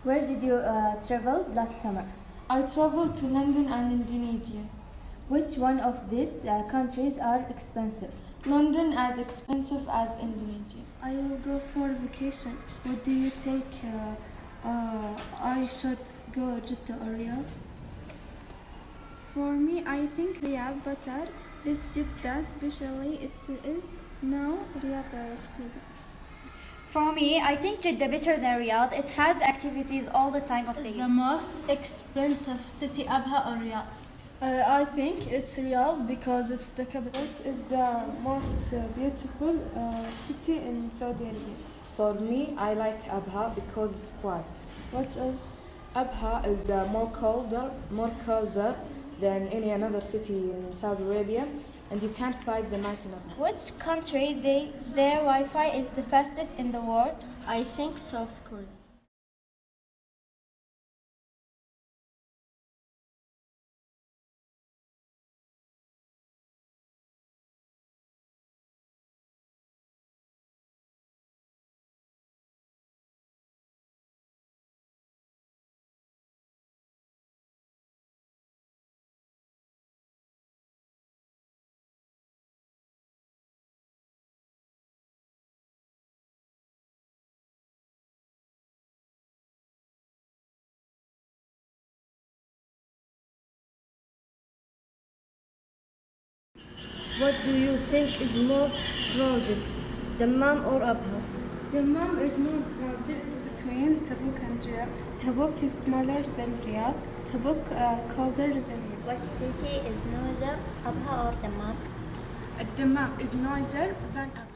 Where did you travel last summer? I traveled to London and Indonesia. Which one of these countries are expensive? London as expensive as Indonesia. I will go for vacation. What do you think I should go Jeddah or Riyadh? For me, I think Riyadh better. This Jeddah, especially it is now Riyadh choosing. For me, I think Jeddah better than Riyadh. It has activities all the time of the The year. most expensive city, Abha or Riyadh? I think it's Riyadh because it's the capital. It is the most beautiful city in Saudi Arabia. For me, I like Abha because it's quiet. What else? Abha is more colder than any another city in Saudi Arabia, and you can't fight the night in Abha. Which country their Wi-Fi is the fastest in the world? I think South Korea. What do you think is more crowded, Dammam or Abha? Dammam is more crowded between Tabuk and Riyadh. Tabuk is smaller than Riyadh. Tabuk colder than Riyadh. What city is noisier, Abha or Dammam? Dammam is noisier than Abha.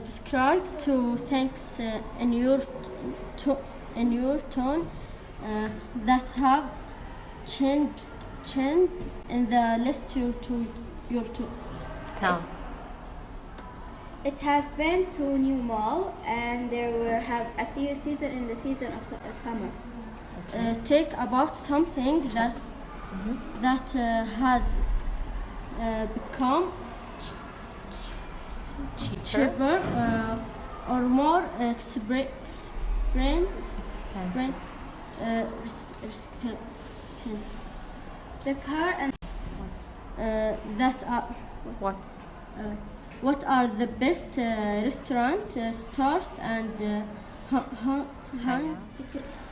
Describe two things in your tone that have changed in the last your two. Town. It has been to New Mall, and there will have a season in the season of summer. Take about something that has become cheaper or more expensive. The car and That are What? what are the best restaurant stores and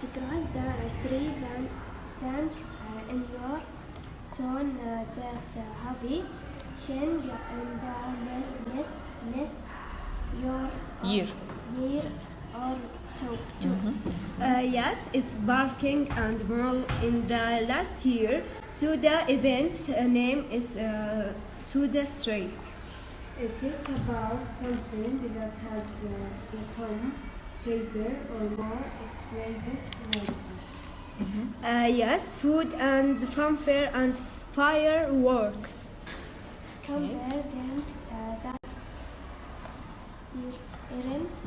Describe the three banks in your tone that heavy change in the list your Year. year or two. Yes, it's Barking and Mall in the last year. Suda event's name is Suda Street. Think about something that has become cheaper or more expensive later? Yes, food and fanfare and fireworks. Compare things that aren't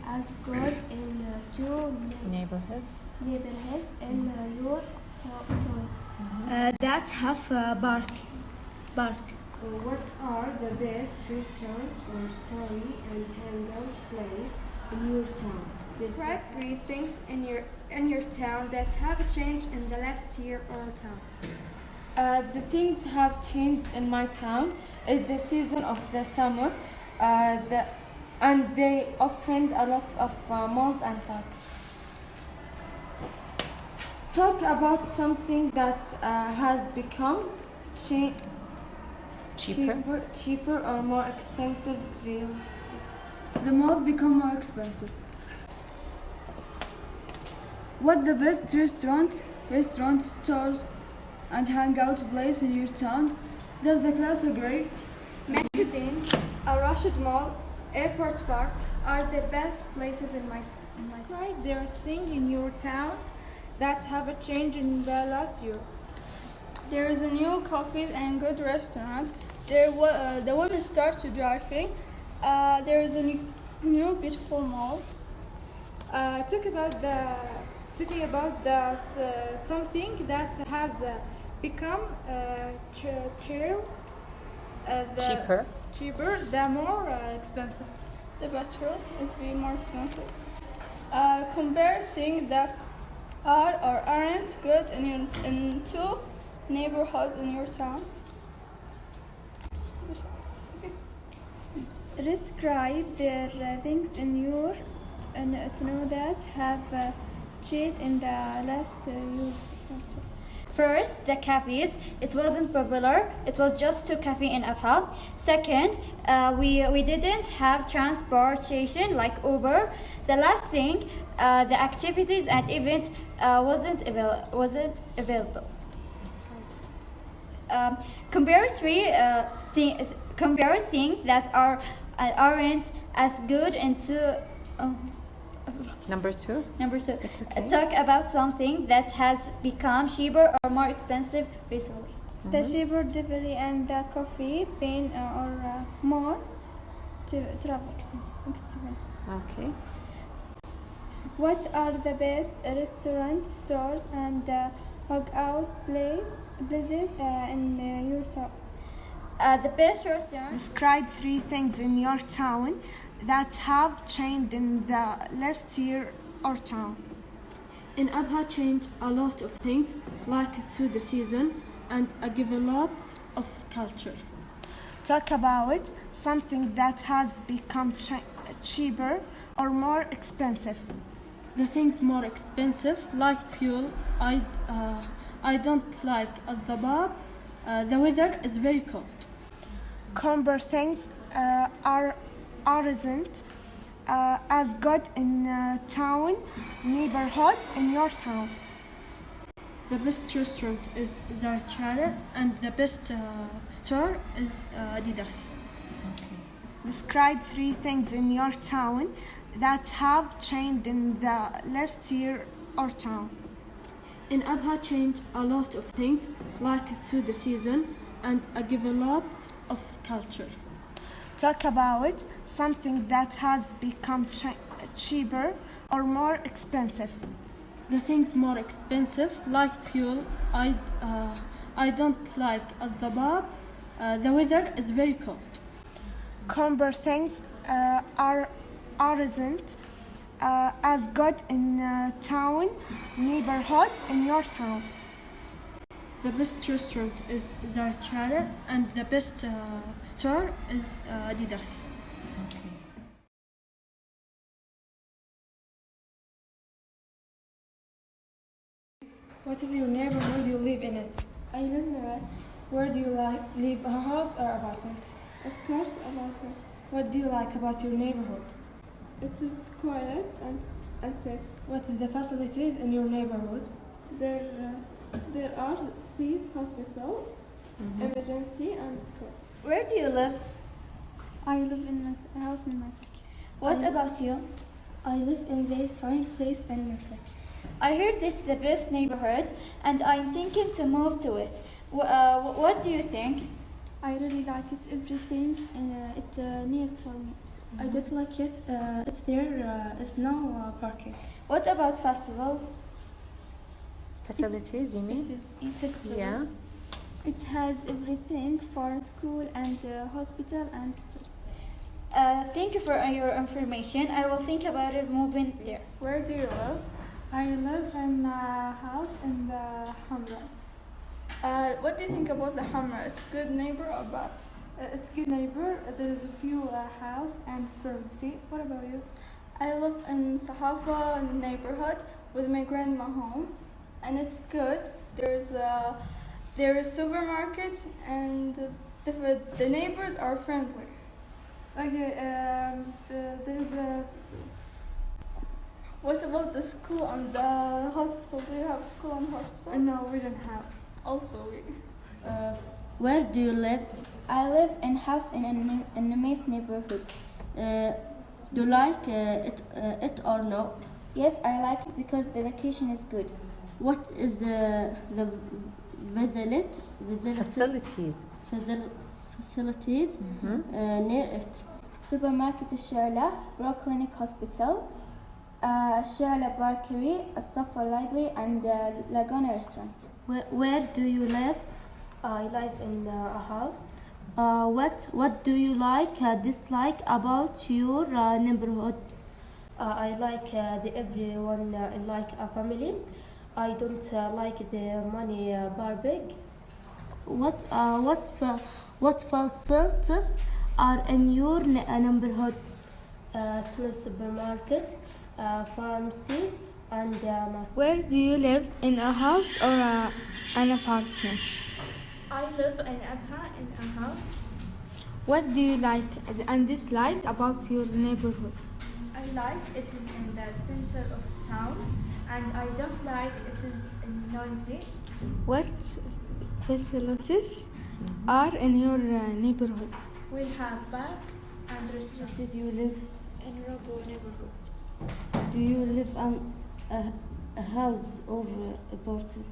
as good in two Neighborhoods. neighborhoods in your town. That have bark. What are the best restaurants or story and hangout place in your town? Describe 3 things in your town that have changed in the last year or town. The things have changed in my town. It's the season of the summer, and they opened a lot of malls and parks. Talk about something that has become cheaper or more expensive. The malls become more expensive. What the best restaurant, stores, and hangout place in your town? Does the class agree? Mercadine, Al Rashid Mall, Airport Park are the best places in my town. There's thing in your town that have a change in the last year. There is a new coffee and good restaurant. The women start to driving. There is a new beautiful mall. Talking about the something that has become cheaper, the more expensive. The petrol is being more expensive. Compare things that are or aren't good in two neighborhoods in your town. Describe the things in your town that have changed in the last year. First, the cafes. It wasn't popular. It was just two cafes in Abha. Second, we didn't have transportation like Uber. The last thing, the activities and events wasn't available. Compare things that aren't as good into. Number 2. It's okay. Talk about something that has become cheaper or more expensive recently. The cheaper delivery and the coffee bean or more travel expensive. Okay. What are the best restaurants, stores, and hangout places in your town? The best restaurant. Describe 3 things in your town that have changed in the last year or town. In Abha changed a lot of things like the season and give a lot of culture. Talk about something that has become cheaper or more expensive. The things more expensive like fuel. I don't like the pub. The weather is very cold. Compare things aren't as good in town neighborhood in your town. The best restaurant is Zarchara and the best store is Adidas. Describe 3 things in your town that have changed in the last year or town. In Abha changed a lot of things like the season and give a lot of culture. Talk about something that has become cheaper or more expensive. The things more expensive like fuel. I don't like the pub. The weather is very cold. Compare things aren't as good in town neighborhood in your town. The best restaurant is Zarchara and the best store is Adidas. What is your neighborhood you live in it? I live in Ras. Where do you live, a house or apartment? Of course, apartment. What do you like about your neighborhood? It is quiet and safe. What is the facilities in your neighborhood? There are teeth hospital, emergency and school. Where do you live? I live in a house in Masak. What about you? I live in the same place in Murfak. I heard this is the best neighborhood and I'm thinking to move to it. What do you think? I really like it, everything, it's near for me. I don't like it. It's no parking. What about festivals? Facilities, you mean? Festivals. Yeah. It has everything for school and hospital and stores. Thank you for your information. I will think about it moving there. Where do you live? I live in a house in the Hamra. What do you think about the Hamra? It's a good neighbor or bad? It's good neighbor. There is a few house and pharmacy. What about you? I live in Sahafa neighborhood with my grandma home, and it's good. There is supermarkets and the neighbors are friendly. Okay, there is a... What about the school and the hospital? Do you have school and hospital? No, we don't have. Also, we. Where do you live? I live in a house in a nice neighborhood. Do you like it or no? Yes, I like it because the location is good. What is the Facilities. facilities near it? Supermarket Sharla, Brooklyn Hospital, Sharla Bakery, Safa Library, and Laguna Restaurant. Where do you live? I live in a house. What do you dislike about your neighborhood? I like everyone like a family. I don't like the money big. What facilities are in your neighborhood? Small supermarket, pharmacy, and Where do you live? In a house or an apartment? I live in a house. What do you like and dislike about your neighborhood? I like it is in the center of town, and I don't like it is noisy. What facilities are in your neighborhood? We have park and restaurant. Did you live? In Robo neighborhood. Do you live in a house or apartment?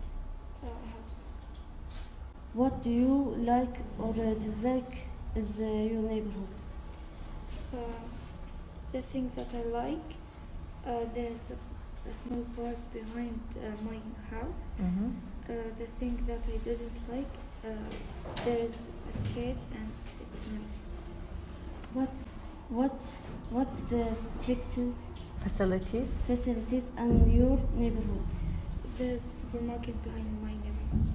What do you like or dislike is your neighborhood? The things that I like, there's a small park behind my house. The thing that I didn't like, there is a kid and it's noisy. What's the Facilities. facilities in your neighborhood? There's a supermarket behind my neighborhood.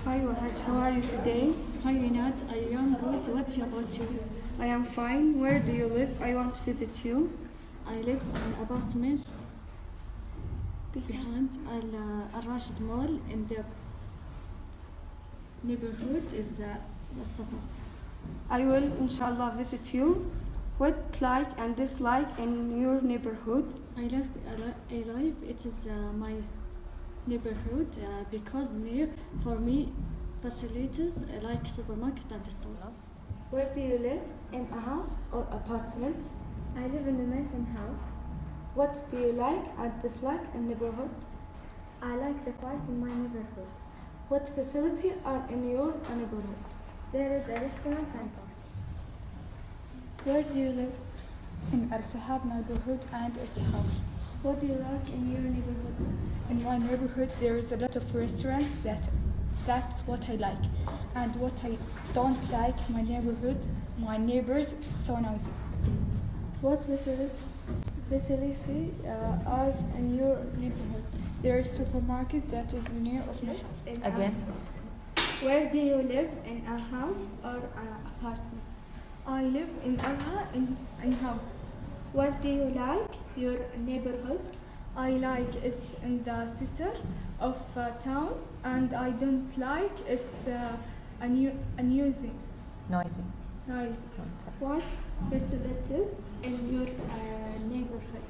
Hi Wahaj, how are you today? Hi Renat, I am good. What about you? I am fine. Where do you live? I want to visit you. I live in an apartment behind Al-Rashid Mall in the neighborhood is Safa. I will inshallah visit you. What like and dislike in your neighborhood? I live. It is my neighborhood because near for me facilities like supermarket and stores. Where do you live? In a house or apartment? I live in a Mason house. What do you like and dislike in neighborhood? I like the quiet in my neighborhood. What facility are in your neighborhood? There is a restaurant and park. Where do you live? In Al Sahab neighborhood and its house. What do you like in your neighborhood? In my neighborhood there is a lot of restaurants that's what I like. And what I don't like my neighborhood, my neighbors so noisy. What facilities are in your neighborhood? There is supermarket that is near of my house. Again. Where do you live? In a house or an apartment? I live in Arha in house. What do you like your neighborhood? I like it's in the center of town, and I don't like it's noisy. Noisy. What facilities in your neighborhood?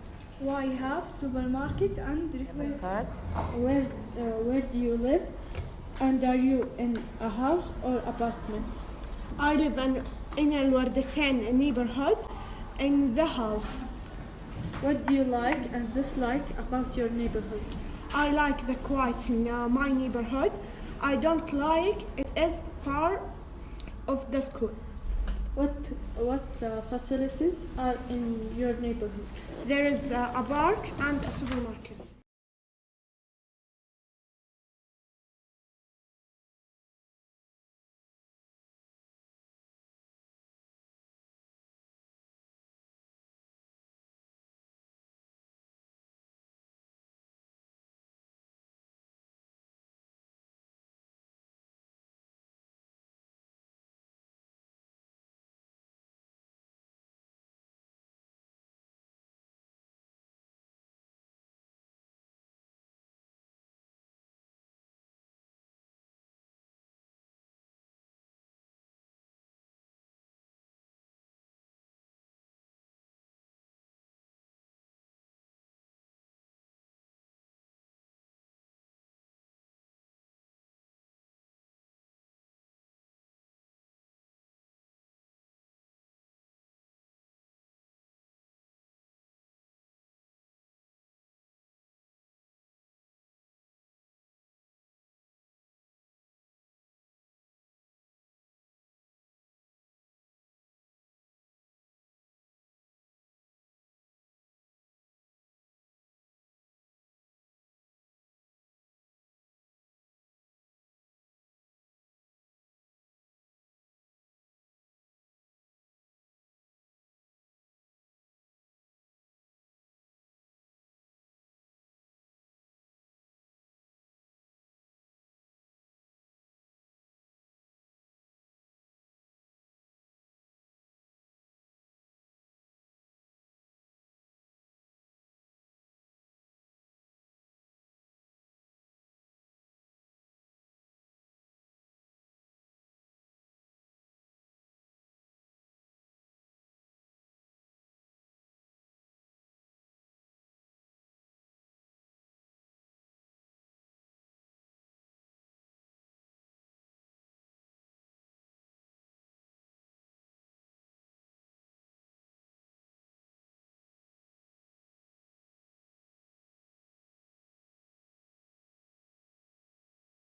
I have supermarket and restaurant. Start. Where do you live? And are you in a house or apartment? I live in Al Wardatan neighborhood in the house. What do you like and dislike about your neighborhood? I like the quiet in my neighborhood. I don't like it is far of the school. What facilities are in your neighborhood? There is a park and a supermarket.